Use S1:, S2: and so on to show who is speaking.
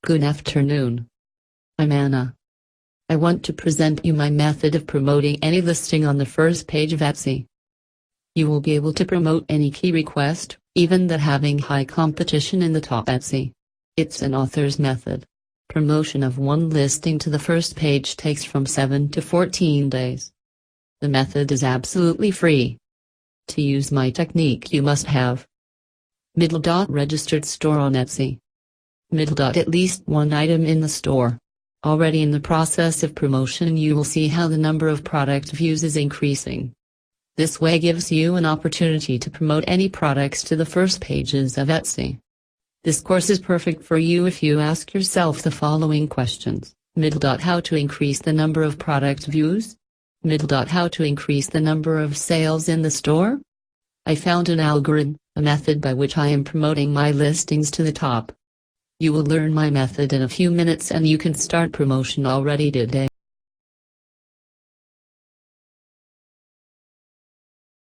S1: Good afternoon. I'm Anna. I want to present you my method of promoting any listing on the first page of Etsy. You will be able to promote any key request, even that having high competition in the top Etsy. It's an author's method. Promotion of one listing to the first page takes from 7 to 14 days. The method is absolutely free. To use my technique you must have registered store on Etsy. At least one item in the store. Already in the process of promotion you will see how the number of product views is increasing. This way gives you an opportunity to promote any products to the first pages of Etsy. This course is perfect for you if you ask yourself the following questions. How to increase the number of product views? How to increase the number of sales in the store? I found an algorithm, a method by which I am promoting my listings to the top. You will learn my method in a few minutes and you can start promotion already today.